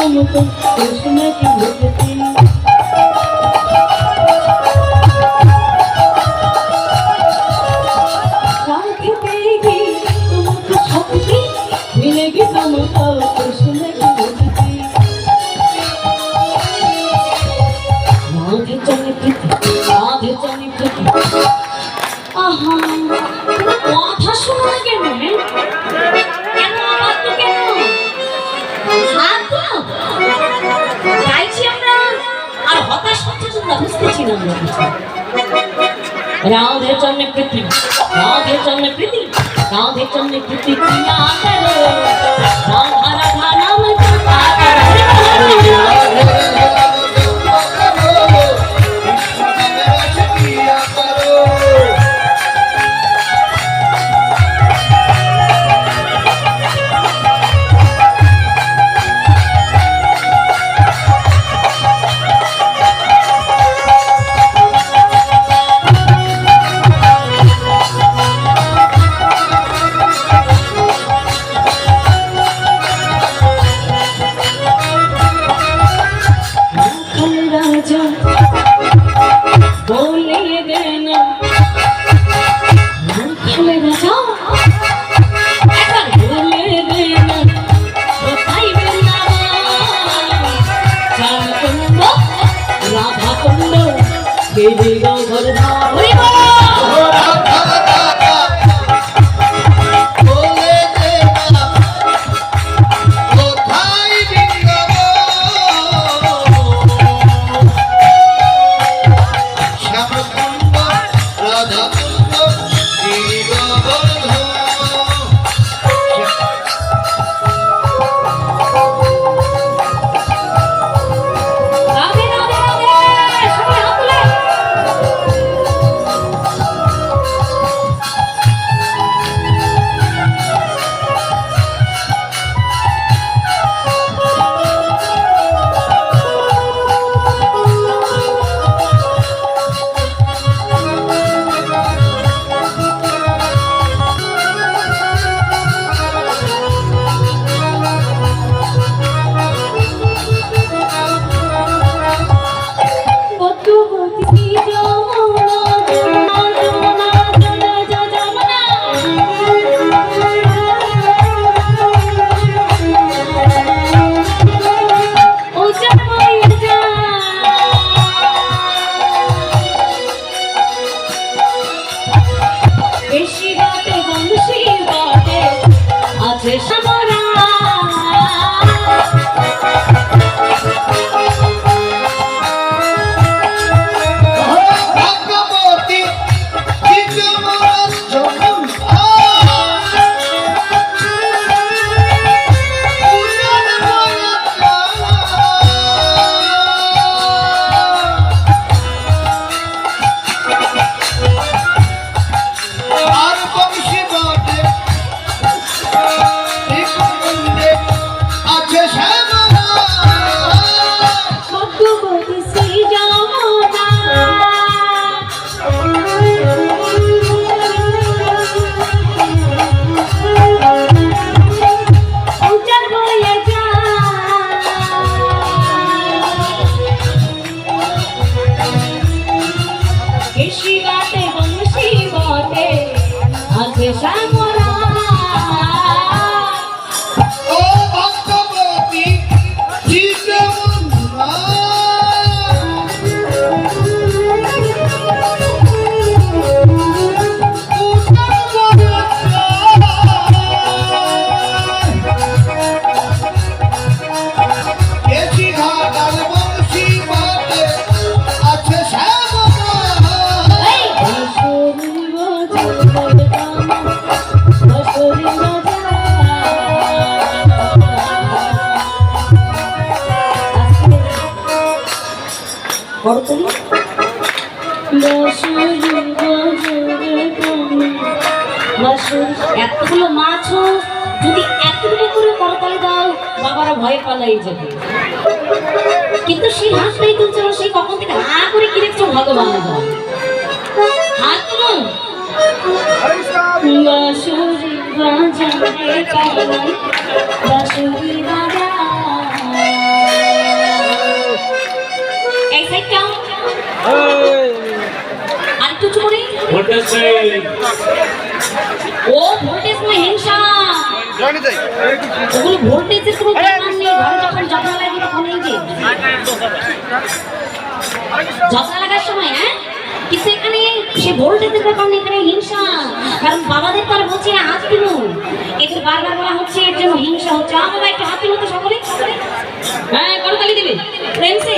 तुमको कृष्ण की भक्ति राधे देगी तुमको शक्ति मिलेगी तुमको कृष्ण की भक्ति राधे चले प्रीति आहा কথা শোনা কেন কেন আবার তো কেন হাত গাইছি আমরা আর হতাশ হচ্ছে তোমরা বুঝতেছি না আমরা কিছু রাধে চন্দ্র প্রীতি রাধে চন্দ্র প্রীতি রাধে চন্দ্র প্রীতি কিয়া করো রাধা রাধা নাম জপা এতগুলো মাছ যদি এতটুকু করে করতালি দাও বাবারা ভয়ে পালাই যাবে, কিন্তু সেই হাতটাই তুলছিল, সেই কখন থেকে হা করে কি দেখছো ভগবান জানে। হাত তুলুন। বাঁশুরি বাজারে কালাই বাঁশুরি বাজা আর একটু উঁচু করে। ও ভোল্টেজ না হিংসা, ওগুলো ভোল্টেজের কোনো ব্যাপার নেই। ঘরে যখন ঝগড়া লাগে তখন এই যে ঝগড়া লাগার সময়, হ্যাঁ, কিন্তু এখানে সে ভোল্টেজের ব্যাপার নেই, এখানে হিংসা। কারণ বাবাদের তো আর বলছি না হাত দিব, এদের বারবার বলা হচ্ছে এর জন্য হিংসা হচ্ছে। বাবা একটু হাত দিব তো সকলে, হ্যাঁ করতালি দিবে প্রেম সে।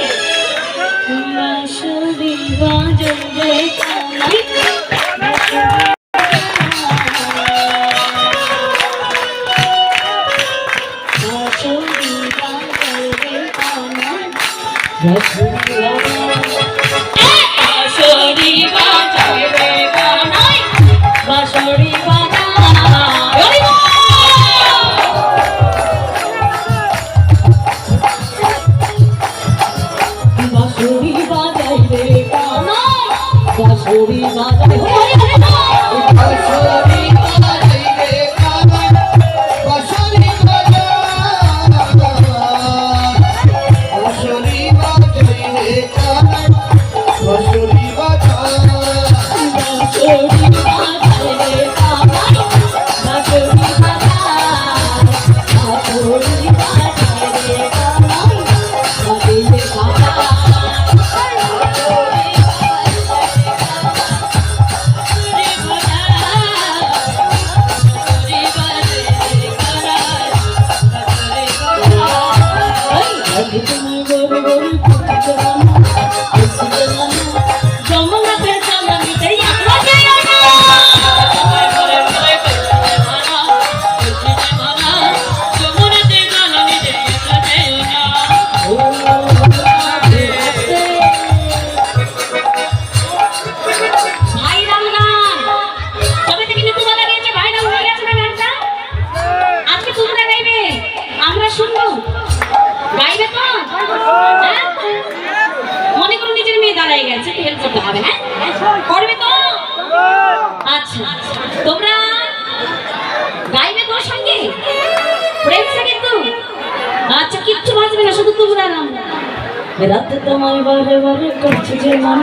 আচ্ছা তোমরা গাইবে তোর সঙ্গে প্রেমসে কিন্তু, আচ্ছা কিচ্ছু বাজবে না, শুধু তোমরা নাম। রাতে তোমায় বারে বারে করছে যে মন,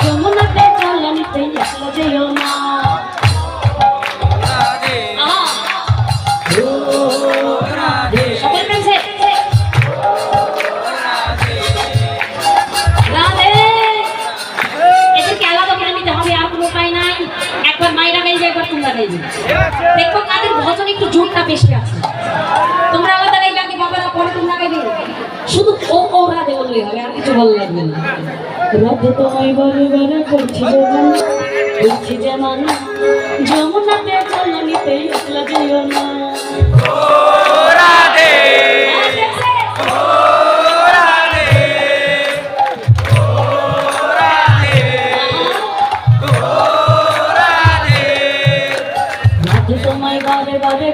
যমুনাতে জ্বালানিতে একলা যেও না। সকল প্রেমসে দেখো কাদের ভজন একটু জোরটা বেশি আছে। তোমরা আলাদা গাইবে আগে, বাবারা পরে তোমরা গাইবে, শুধু ও ও রাধে বললেই হবে, আর কিছু ভালো লাগবে না। রাধে তোমায় বারে বারে করছি যেমন, করছি যেমন যমুনাতে জ্বালানিতে একলা যেও না।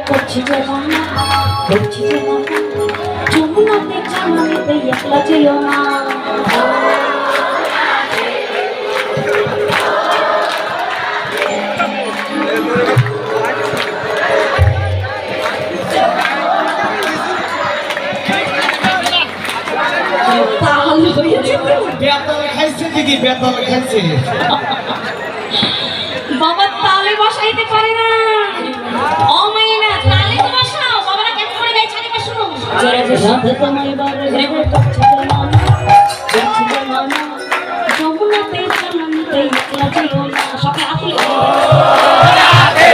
করছি যেমন, করছি যেমন যমুনাতে জ্বালানিতে একলা যেও না। বাবা তালে বসাইতে পারে না, ও মাইনা তালে তো বসাও, বাবারা কেমন করে গাইছে আগে শুনো। রাধে তোমায় বারে বারে করছি যেমন, করছি যেমন যমুনাতে জ্বালানিতে একলা যেও না। সবাই হাত তুলে রাধে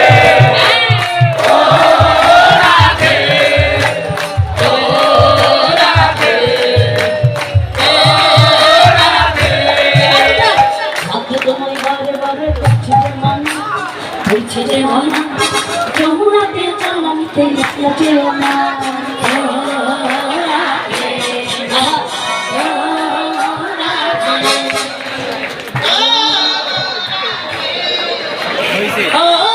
যমুনাতে জ্বালানিতে একলা যেও না। Oh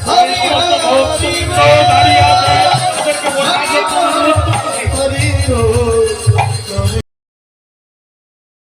এই সমস্ত ভক্তবৃন্দ দাঁড়িয়ে আছে, তাদেরকে বসার জন্য অনুরোধ করতেছি।